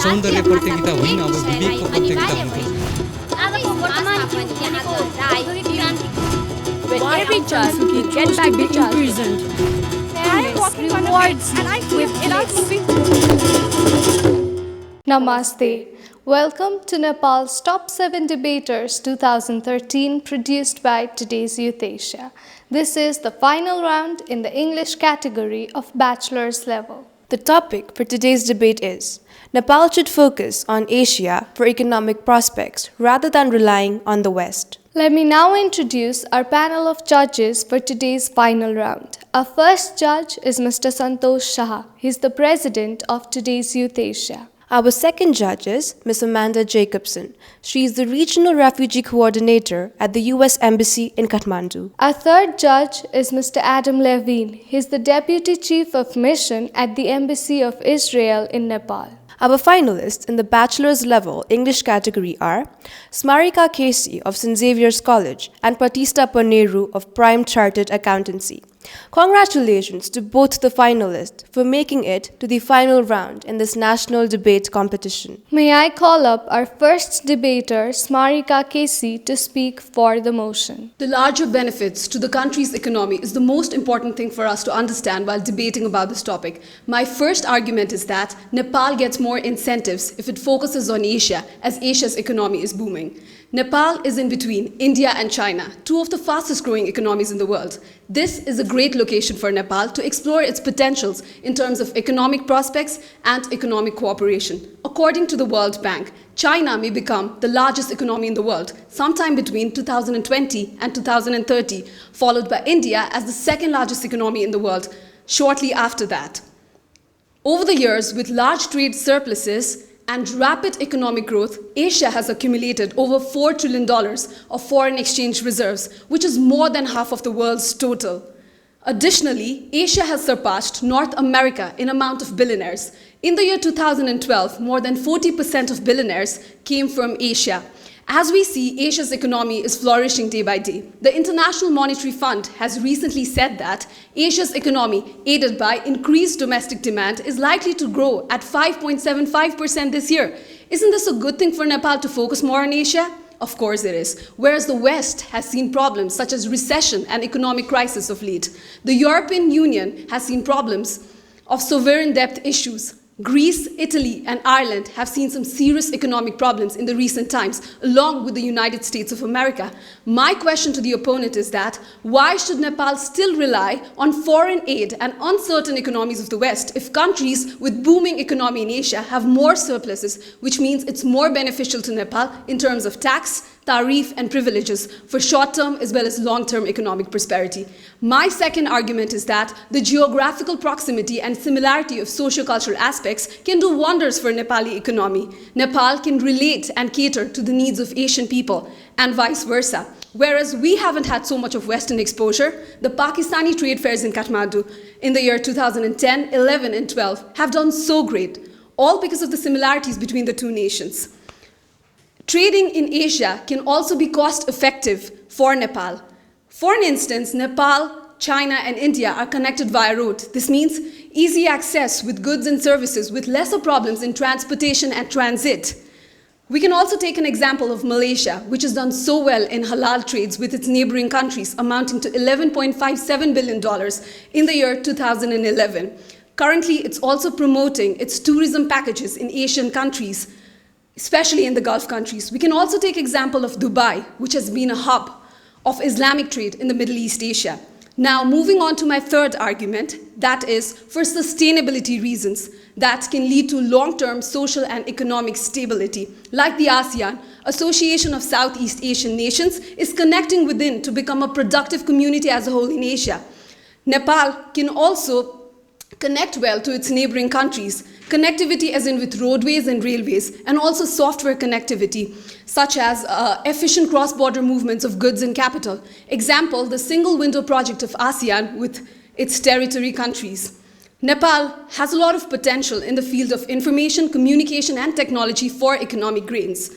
सौन्दर्य प्रतियोगिता होइन, अब विवेकको प्रतियोगिता हुनुपर्छ। With every child who can get back the imprisoned, rewards with Namaste. Welcome to Nepal's Top 7 Debaters 2013, produced by today's Youth Asia. This is the final round in the English category of bachelor's level. The topic for today's debate is Nepal should focus on Asia for economic prospects rather than relying on the West. Let me now introduce our panel of judges for today's final round. Our first judge is Mr. Santosh Shah. He is the president of today's Youth Asia. Our second judge is Ms. Amanda Jacobsen. She is the Regional Refugee Coordinator at the U.S. Embassy in Kathmandu. Our third judge is Mr. Adam Levene. He is the Deputy Chief of Mission at the Embassy of Israel in Nepal. Our finalists in the bachelor's level English category are Smarika of St. Xavier's College and Pratistha Paneru of Prime Chartered Accountancy. Congratulations to both the finalists for making it to the final round in this national debate competition. May I call up our first debater, Smarika to speak for the motion. The larger benefits to the country's economy is the most important thing for us to understand while debating about this topic. My first argument is that Nepal gets more incentives if it focuses on Asia, as Asia's economy is booming. Nepal is in between India and China, two of the fastest growing economies in the world. This is a great location for Nepal to explore its potentials in terms of economic prospects and economic cooperation. According to the World Bank, China may become the largest economy in the world sometime between 2020 and 2030, followed by India as the second largest economy in the world shortly after that. Over the years, with large trade surpluses and rapid economic growth, Asia has accumulated over $4 trillion of foreign exchange reserves, which is more than half of the world's total. Additionally, Asia has surpassed North America in amount of billionaires. In the year 2012, more than 40% of billionaires came from Asia. As we see, Asia's economy is flourishing day by day. The International Monetary Fund has recently said that Asia's economy, aided by increased domestic demand, is likely to grow at 5.75% this year. Isn't this a good thing for Nepal to focus more on Asia? Of course it is. Whereas the West has seen problems such as recession and economic crisis of late. The European Union has seen problems of sovereign debt issues. Greece, Italy, and Ireland have seen some serious economic problems in the recent times, along with the United States of America. My question to the opponent is that, why should Nepal still rely on foreign aid and uncertain economies of the West if countries with booming economy in Asia have more surpluses, which means it's more beneficial to Nepal in terms of tax, tariff, and privileges for short-term as well as long-term economic prosperity. My second argument is that the geographical proximity and similarity of socio-cultural aspects can do wonders for Nepali economy. Nepal can relate and cater to the needs of Asian people and vice versa. Whereas we haven't had so much of Western exposure, the Pakistani trade fairs in Kathmandu in the year 2010, 11, and 12 have done so great, all because of the similarities between the two nations. Trading in Asia can also be cost-effective for Nepal. For instance, Nepal, China, and India are connected via road. This means easy access with goods and services with lesser problems in transportation and transit. We can also take an example of Malaysia, which has done so well in halal trades with its neighboring countries, amounting to $11.57 billion in the year 2011. Currently, it's also promoting its tourism packages in Asian countries, especially in the Gulf countries. We can also take example of Dubai, which has been a hub of Islamic trade in the Middle East Asia. Now, moving on to my third argument, that is for sustainability reasons that can lead to long-term social and economic stability. Like the ASEAN, Association of Southeast Asian Nations, is connecting within to become a productive community as a whole in Asia. Nepal can also connect well to its neighboring countries. Connectivity as in with roadways and railways, and also software connectivity, such as efficient cross-border movements of goods and capital. Example, the single window project of ASEAN with its territory countries. Nepal has a lot of potential in the field of information, communication, and technology for economic gains.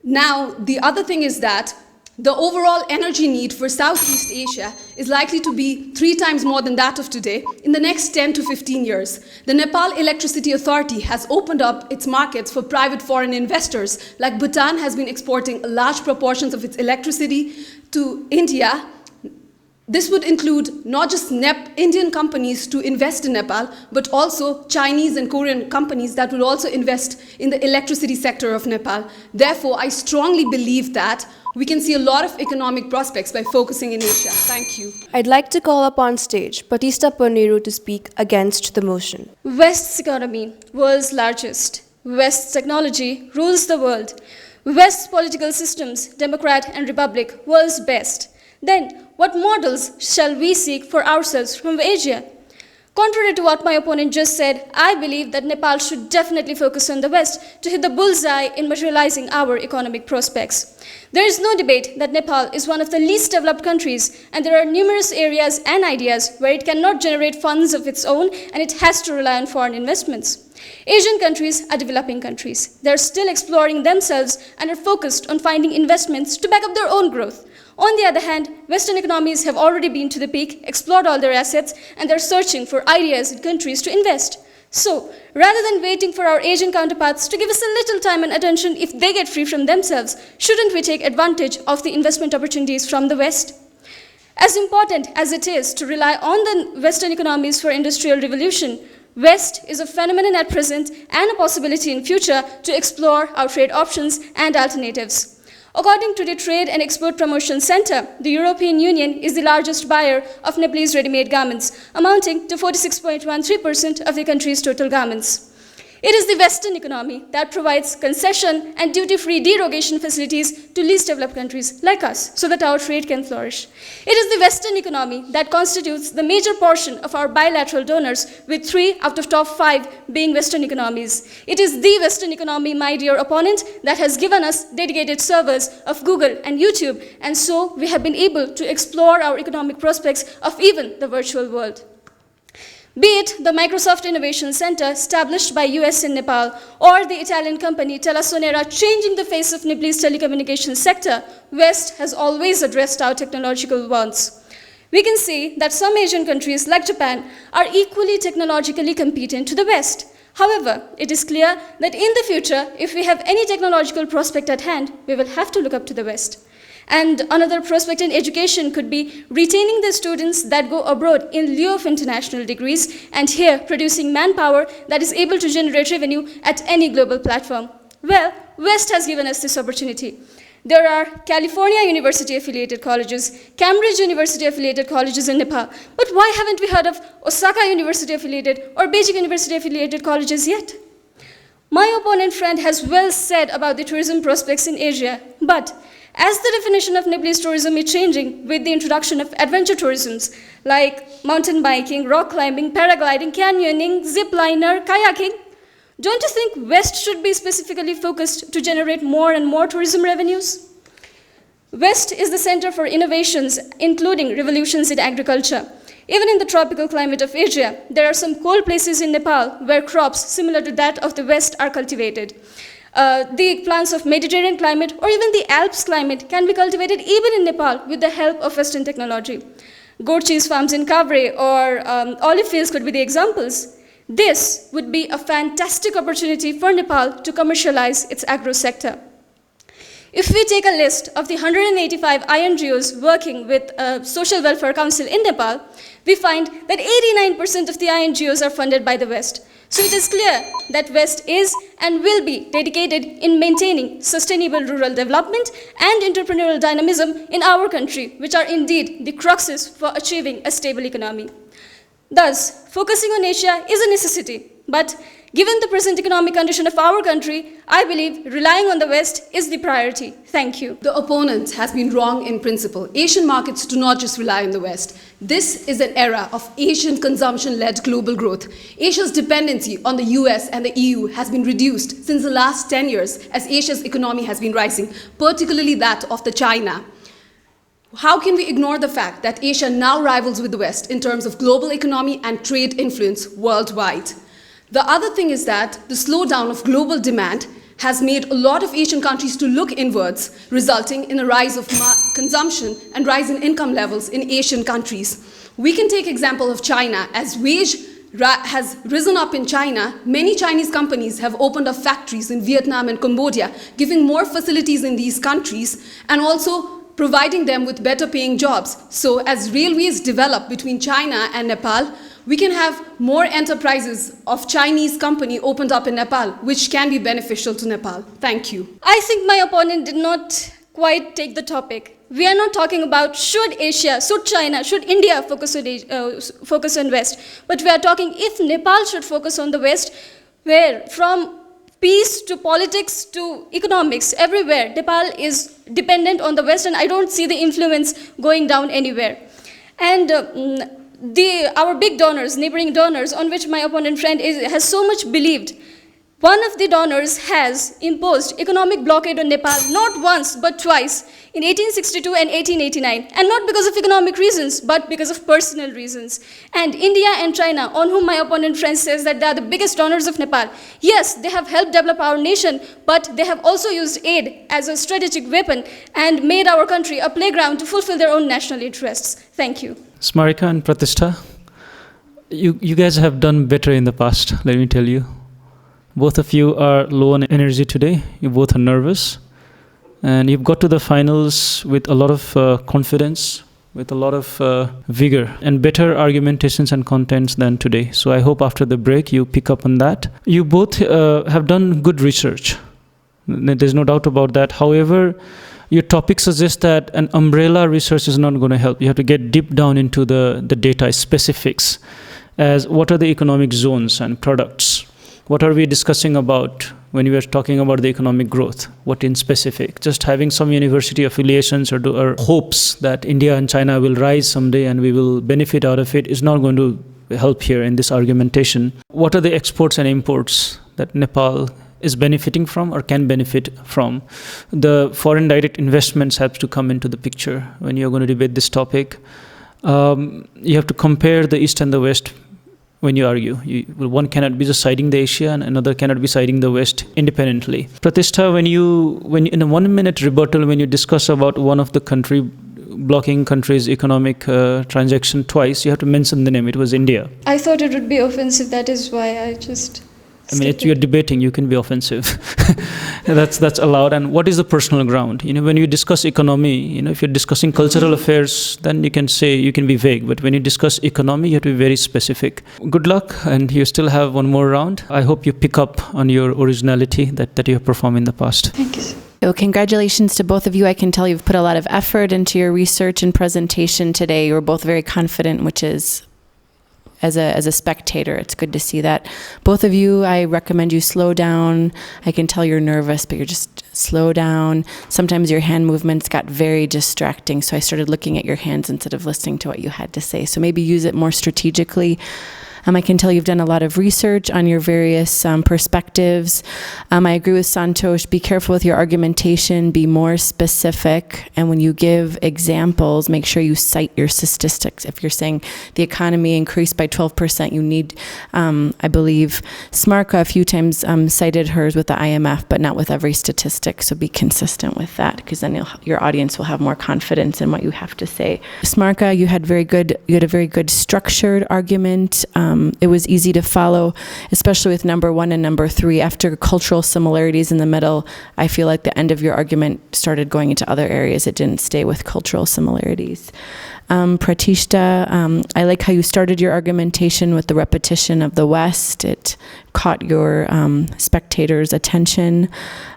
Now, the other thing is that the overall energy need for Southeast Asia is likely to be 3 times more than that of today in the next 10 to 15 years. The Nepal Electricity Authority has opened up its markets for private foreign investors, like Bhutan has been exporting large proportions of its electricity to India. This would include not just Indian companies to invest in Nepal, but also Chinese and Korean companies that will also invest in the electricity sector of Nepal. Therefore, I strongly believe that we can see a lot of economic prospects by focusing in Asia. Thank you. I'd like to call up on stage Pratistha Paneru to speak against the motion. West's economy, world's largest. West's technology rules the world. West's political systems, Democrat and Republic, world's best. Then, what models shall we seek for ourselves from Asia? Contrary to what my opponent just said, I believe that Nepal should definitely focus on the West to hit the bullseye in materializing our economic prospects. There is no debate that Nepal is one of the least developed countries, and there are numerous areas and ideas where it cannot generate funds of its own and it has to rely on foreign investments. Asian countries are developing countries. They are still exploring themselves and are focused on finding investments to back up their own growth. On the other hand, Western economies have already been to the peak, explored all their assets, and they're searching for ideas and countries to invest. So, rather than waiting for our Asian counterparts to give us a little time and attention if they get free from themselves, shouldn't we take advantage of the investment opportunities from the West? As important as it is to rely on the Western economies for industrial revolution, West is a phenomenon at present and a possibility in future to explore our trade options and alternatives. According to the Trade and Export Promotion Center, the European Union is the largest buyer of Nepalese ready-made garments, amounting to 46.13% of the country's total garments. It is the Western economy that provides concession and duty-free derogation facilities to least developed countries like us so that our trade can flourish. It is the Western economy that constitutes the major portion of our bilateral donors, with 3 out of top 5 being Western economies. It is the Western economy, my dear opponent, that has given us dedicated servers of Google and YouTube, and so we have been able to explore our economic prospects of even the virtual world. Be it the Microsoft Innovation Center established by US in Nepal, or the Italian company Telasonera changing the face of Nepalese telecommunications sector, West has always addressed our technological wants. We can see that some Asian countries like Japan are equally technologically competent to the West. However, it is clear that in the future, if we have any technological prospect at hand, we will have to look up to the West. And another prospect in education could be retaining the students that go abroad in lieu of international degrees, and here producing manpower that is able to generate revenue at any global platform. Well, West has given us this opportunity. There are California University-affiliated colleges, Cambridge University-affiliated colleges in Nepal, but why haven't we heard of Osaka University-affiliated or Beijing University-affiliated colleges yet? My opponent friend has well said about the tourism prospects in Asia, but as the definition of Nepalese tourism is changing with the introduction of adventure tourisms like mountain biking, rock climbing, paragliding, canyoning, zip liner, kayaking, don't you think West should be specifically focused to generate more and more tourism revenues? West is the center for innovations, including revolutions in agriculture. Even in the tropical climate of Asia, there are some cold places in Nepal where crops similar to that of the West are cultivated. The plants of Mediterranean climate or even the Alps climate can be cultivated even in Nepal with the help of Western technology. Goat cheese farms in Kavre or olive fields could be the examples. This would be a fantastic opportunity for Nepal to commercialize its agro sector. If we take a list of the 185 INGOs working with Social Welfare Council in Nepal, we find that 89% of the INGOs are funded by the West. So it is clear that West is and will be dedicated in maintaining sustainable rural development and entrepreneurial dynamism in our country, which are indeed the cruxes for achieving a stable economy. Thus, focusing on Asia is a necessity, but given the present economic condition of our country, I believe relying on the West is the priority. Thank you. The opponent has been wrong in principle. Asian markets do not just rely on the West. This is an era of Asian consumption-led global growth. Asia's dependency on the US and the EU has been reduced since the last 10 years as Asia's economy has been rising, particularly that of the China. How can we ignore the fact that Asia now rivals with the West in terms of global economy and trade influence worldwide? The other thing is that the slowdown of global demand has made a lot of Asian countries to look inwards, resulting in a rise of consumption and rise in income levels in Asian countries. We can take example of China. As wage has risen up in China, many Chinese companies have opened up factories in Vietnam and Cambodia, giving more facilities in these countries and also providing them with better paying jobs. So as railways develop between China and Nepal, we can have more enterprises of Chinese company opened up in Nepal, which can be beneficial to Nepal. Thank you. I think my opponent did not quite take the topic. We are not talking about should Asia, should China, should India focus on West, but we are talking if Nepal should focus on the West, where from peace to politics to economics, everywhere, Nepal is dependent on the West, and I don't see the influence going down anywhere. And our big donors, neighboring donors, on which my opponent friend has so much believed, one of the donors has imposed economic blockade on Nepal not once but twice in 1862 and 1889, and not because of economic reasons but because of personal reasons. And India and China, on whom my opponent friend says that they are the biggest donors of Nepal, yes, they have helped develop our nation, but they have also used aid as a strategic weapon and made our country a playground to fulfill their own national interests. Thank you. Smarika and Pratistha, you guys have done better in the past, let me tell you. Both of you are low on energy today. You both are nervous. And you've got to the finals with a lot of confidence, with a lot of vigor, and better argumentations and contents than today. So I hope after the break you pick up on that. You both have done good research. There's no doubt about that. However, your topic suggests that an umbrella research is not going to help. You have to get deep down into the data specifics, as what are the economic zones and products. What are we discussing about when we are talking about the economic growth? What in specific? Just having some university affiliations or hopes that India and China will rise someday and we will benefit out of it is not going to help here in this argumentation. What are the exports and imports that Nepal is benefiting from or can benefit from? The foreign direct investments have to come into the picture when you're going to debate this topic. You have to compare the East and the West. When you argue, one cannot be just siding the Asia and another cannot be siding the West independently. Pratistha, when in a 1 minute rebuttal, when you discuss about one of the blocking countries' economic transaction twice, you have to mention the name. It was India. I thought it would be offensive. That is why I just... You're debating, you can be offensive. That's allowed. And what is the personal ground? When you discuss economy, if you're discussing cultural affairs, then you can be vague. But when you discuss economy, you have to be very specific. Good luck, and you still have one more round. I hope you pick up on your originality that you have performed in the past. Thank you. So congratulations to both of you. I can tell you've put a lot of effort into your research and presentation today. You were both very confident, which is... As a spectator, it's good to see that. Both of you, I recommend you slow down. I can tell you're nervous, but you're just slow down. Sometimes your hand movements got very distracting, so I started looking at your hands instead of listening to what you had to say. So maybe use it more strategically. I can tell you've done a lot of research on your various perspectives. I agree with Santosh. Be careful with your argumentation. Be more specific. And when you give examples, make sure you cite your statistics. If you're saying the economy increased by 12%, you need, I believe, Smarika a few times cited hers with the IMF, but not with every statistic. So be consistent with that, because then your audience will have more confidence in what you have to say. Smarika, you had a very good structured argument. It was easy to follow, especially with number 1 and number 3. After cultural similarities in the middle, I feel like the end of your argument started going into other areas. It didn't stay with cultural similarities. Pratistha, I like how you started your argumentation with the repetition of the West. It caught your spectators' attention,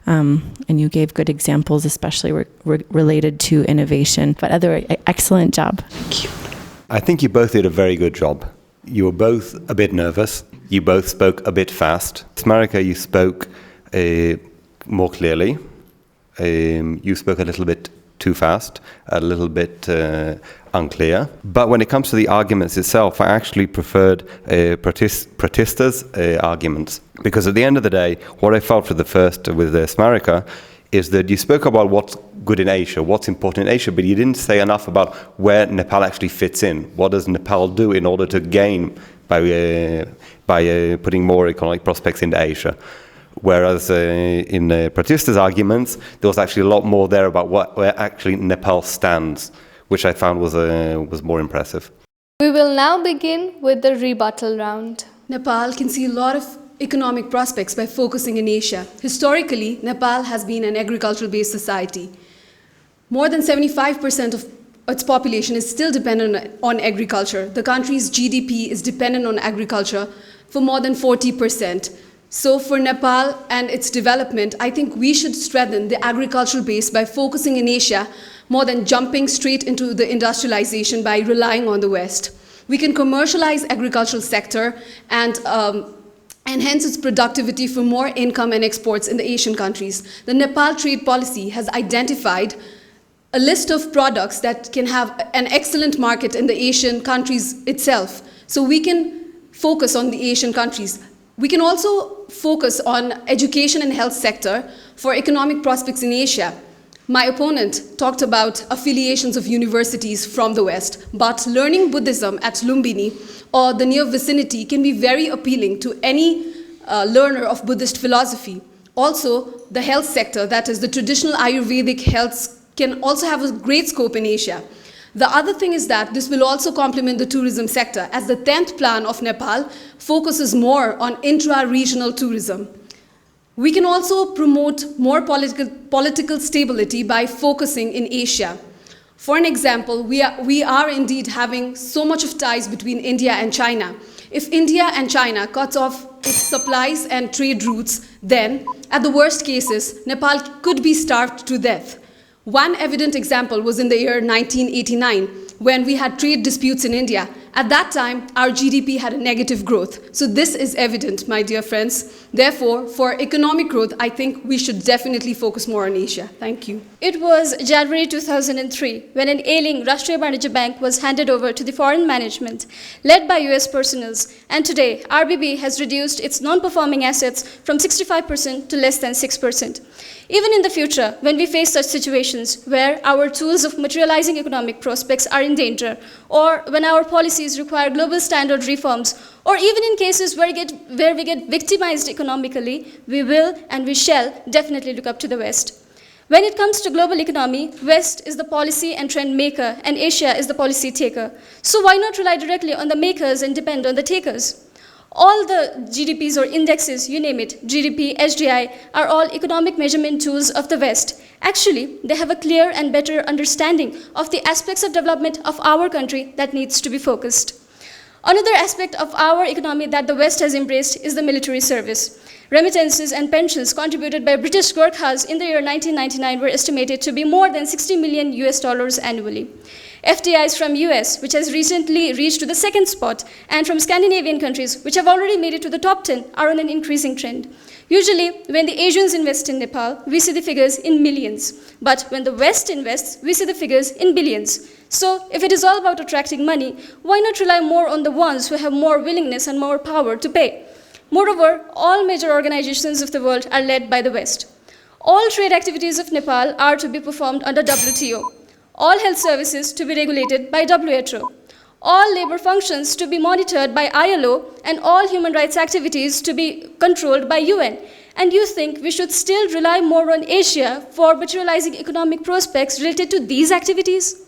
and you gave good examples, especially related to innovation. But excellent job. Thank you. I think you both did a very good job. You were both a bit nervous. You both spoke a bit fast. Smarika, you spoke more clearly. You spoke a little bit too fast, a little bit unclear. But when it comes to the arguments itself, I actually preferred Pratistha's arguments. Because at the end of the day, what I felt with Smarika is that you spoke about what's good in Asia, what's important in Asia, but you didn't say enough about where Nepal actually fits in. What does Nepal do in order to gain by putting more economic prospects into Asia? Whereas in Pratistha's arguments, there was actually a lot more there about where actually Nepal stands, which I found was more impressive. We will now begin with the rebuttal round. Nepal can see a lot of economic prospects by focusing in Asia. Historically, Nepal has been an agricultural-based society. More than 75% of its population is still dependent on agriculture. The country's GDP is dependent on agriculture for more than 40%. So for Nepal and its development, I think we should strengthen the agricultural base by focusing in Asia more than jumping straight into the industrialization by relying on the West. We can commercialize agricultural sector and enhance its productivity for more income and exports in the Asian countries. The Nepal trade policy has identified a list of products that can have an excellent market in the Asian countries itself. So we can focus on the Asian countries. We can also focus on education and health sector for economic prospects in Asia. My opponent talked about affiliations of universities from the West, but learning Buddhism at Lumbini or the near vicinity can be very appealing to any learner of Buddhist philosophy. Also, the health sector, that is the traditional Ayurvedic health, can also have a great scope in Asia. The other thing is that this will also complement the tourism sector, as the 10th plan of Nepal focuses more on intra-regional tourism. We can also promote more political stability by focusing in Asia. For an example, we are indeed having so much of ties between India and China. If India and China cuts off its supplies and trade routes, then, at the worst cases, Nepal could be starved to death. One evident example was in the year 1989, when we had trade disputes in India. At that time, our GDP had a negative growth. So this is evident, my dear friends. Therefore, for economic growth, I think we should definitely focus more on Asia. Thank you. It was January 2003 when an ailing Rashtriya Banijya Bank was handed over to the foreign management, led by US personnels. And today, RBB has reduced its non-performing assets from 65% to less than 6%. Even in the future, when we face such situations where our tools of materializing economic prospects are in danger, or when our policies require global standard reforms, or even in cases where we get victimized economically, we will and we shall definitely look up to the West. When it comes to global economy, West is the policy and trend maker, and Asia is the policy taker. So why not rely directly on the makers and depend on the takers? All the GDPs or indexes, you name it, GDP, HDI, are all economic measurement tools of the West. Actually, they have a clear and better understanding of the aspects of development of our country that needs to be focused. Another aspect of our economy that the West has embraced is the military service. Remittances and pensions contributed by British Gorkhas in the year 1999 were estimated to be more than $60 million annually. FDIs from US, which has recently reached to the second spot, and from Scandinavian countries, which have already made it to the top 10, are on an increasing trend. Usually, when the Asians invest in Nepal, we see the figures in millions. But when the West invests, we see the figures in billions. So, if it is all about attracting money, why not rely more on the ones who have more willingness and more power to pay? Moreover, all major organizations of the world are led by the West. All trade activities of Nepal are to be performed under WTO. All health services to be regulated by WHO. All labor functions to be monitored by ILO, and all human rights activities to be controlled by UN. And you think we should still rely more on Asia for materializing economic prospects related to these activities?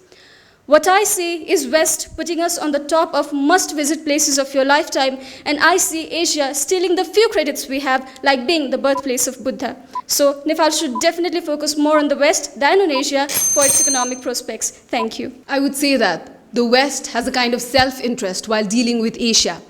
What I see is West putting us on the top of must-visit places of your lifetime, and I see Asia stealing the few credits we have, like being the birthplace of Buddha. So Nepal should definitely focus more on the West than on Asia for its economic prospects. Thank you. I would say that the West has a kind of self-interest while dealing with Asia.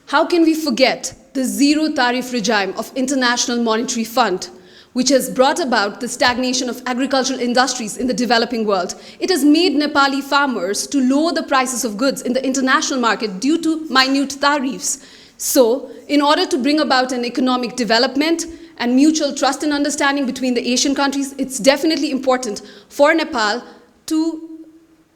How can we forget the zero tariff regime of International Monetary Fund, which has brought about the stagnation of agricultural industries in the developing world? It has made Nepali farmers to lower the prices of goods in the international market due to minute tariffs. So, in order to bring about an economic development and mutual trust and understanding between the Asian countries, it's definitely important for Nepal to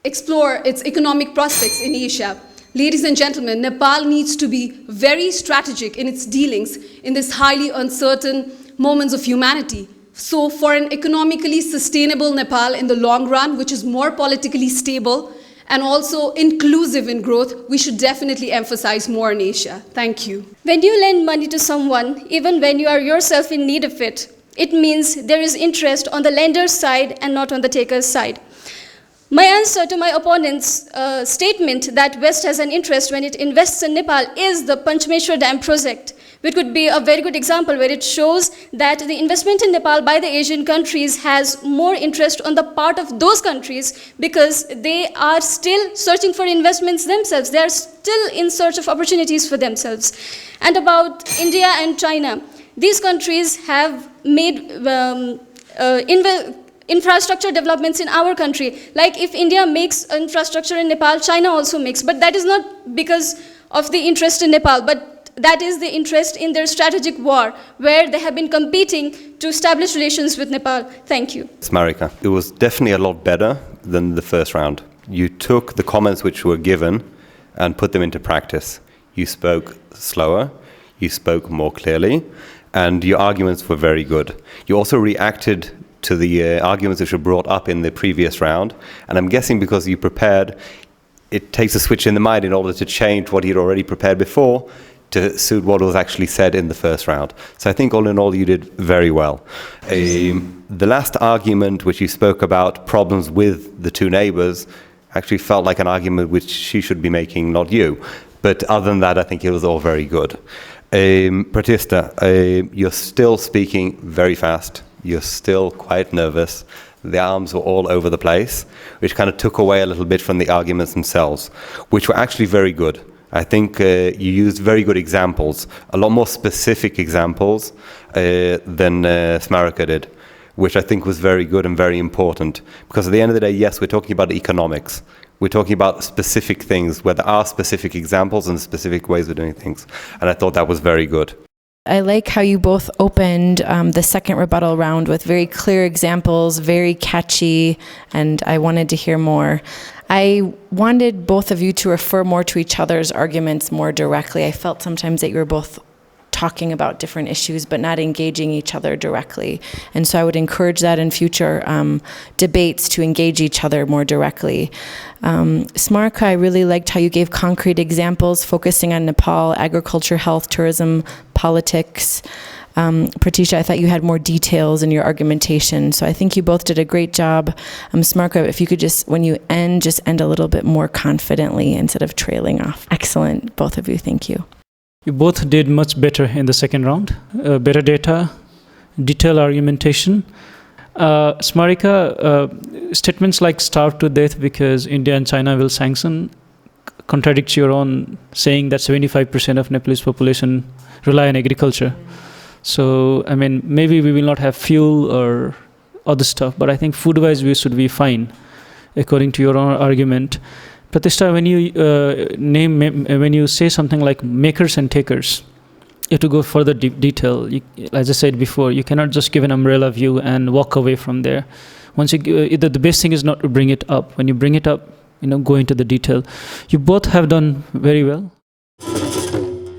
explore its economic prospects in Asia. Ladies and gentlemen, Nepal needs to be very strategic in its dealings in this highly uncertain moments of humanity. So for an economically sustainable Nepal in the long run, which is more politically stable and also inclusive in growth, we should definitely emphasize more on Asia. Thank you. When you lend money to someone, even when you are yourself in need of it, it means there is interest on the lender's side and not on the taker's side. My answer to my opponent's statement that West has an interest when it invests in Nepal is the Panchmeshwar Dam project, which could be a very good example where it shows that the investment in Nepal by the Asian countries has more interest on the part of those countries because they are still searching for investments themselves. They are still in search of opportunities for themselves. And about India and China, these countries have made infrastructure developments in our country. Like if India makes infrastructure in Nepal, China also makes. But that is not because of the interest in Nepal, but that is the interest in their strategic war, where they have been competing to establish relations with Nepal. Thank you. Smarika, it was definitely a lot better than the first round. You took the comments which were given and put them into practice. You spoke slower, you spoke more clearly, and your arguments were very good. You also reacted to the arguments which were brought up in the previous round, and I'm guessing because you prepared, it takes a switch in the mind in order to change what you'd already prepared before to suit what was actually said in the first round. So I think all in all you did very well. The last argument which you spoke about problems with the two neighbors actually felt like an argument which she should be making, not you. But other than that, I think it was all very good. Pratistha, you're still speaking very fast. You're still quite nervous. The arms were all over the place, which kind of took away a little bit from the arguments themselves, which were actually very good. I think you used very good examples, a lot more specific examples than Smarika did, which I think was very good and very important. Because at the end of the day, yes, we're talking about economics. We're talking about specific things, where there are specific examples and specific ways of doing things. And I thought that was very good. I like how you both opened the second rebuttal round with very clear examples, very catchy, and I wanted to hear more. I wanted both of you to refer more to each other's arguments more directly. I felt sometimes that you were both talking about different issues but not engaging each other directly. And so I would encourage that in future debates to engage each other more directly. Smarika, I really liked how you gave concrete examples focusing on Nepal, agriculture, health, tourism, politics. Pratistha, I thought you had more details in your argumentation. So I think you both did a great job. Smarika, if you could just, when you end, just end a little bit more confidently instead of trailing off. Excellent, both of you. Thank you. You both did much better in the second round. Better data, detailed argumentation. Smarika, statements like starve to death because India and China will sanction contradicts your own saying that 75% of Nepalese population rely on agriculture. So, I mean, maybe we will not have fuel or other stuff, but I think food-wise we should be fine, according to your own argument. Pratistha, when you when you say something like makers and takers, you have to go further detail. As I said before, you cannot just give an umbrella view and walk away from there. Once you, the best thing is not to bring it up. When you bring it up, go into the detail. You both have done very well.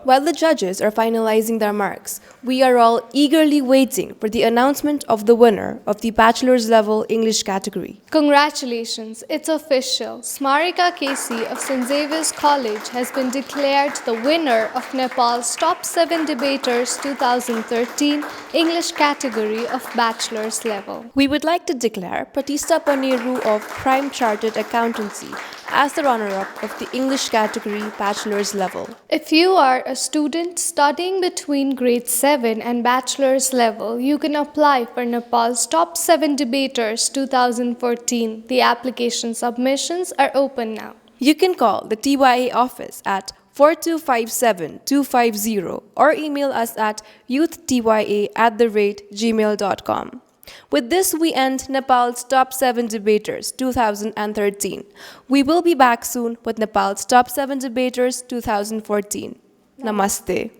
While the judges are finalizing their marks, we are all eagerly waiting for the announcement of the winner of the bachelor's level English category. Congratulations, it's official. Smarika Casey of St. Xavier's College has been declared the winner of Nepal's Top 7 Debaters 2013 English category of bachelor's level. We would like to declare Pratistha Paneru of Prime Chartered Accountancy as the runner-up of the English category bachelor's level. If you are a student studying between grade 7 and bachelor's level, you can apply for Nepal's Top 7 Debaters 2014. The application submissions are open now. You can call the TYA office at 4257-250 or email us at youthtya@gmail.com. With this, we end Nepal's Top 7 Debaters 2013. We will be back soon with Nepal's Top 7 Debaters 2014. Namaste.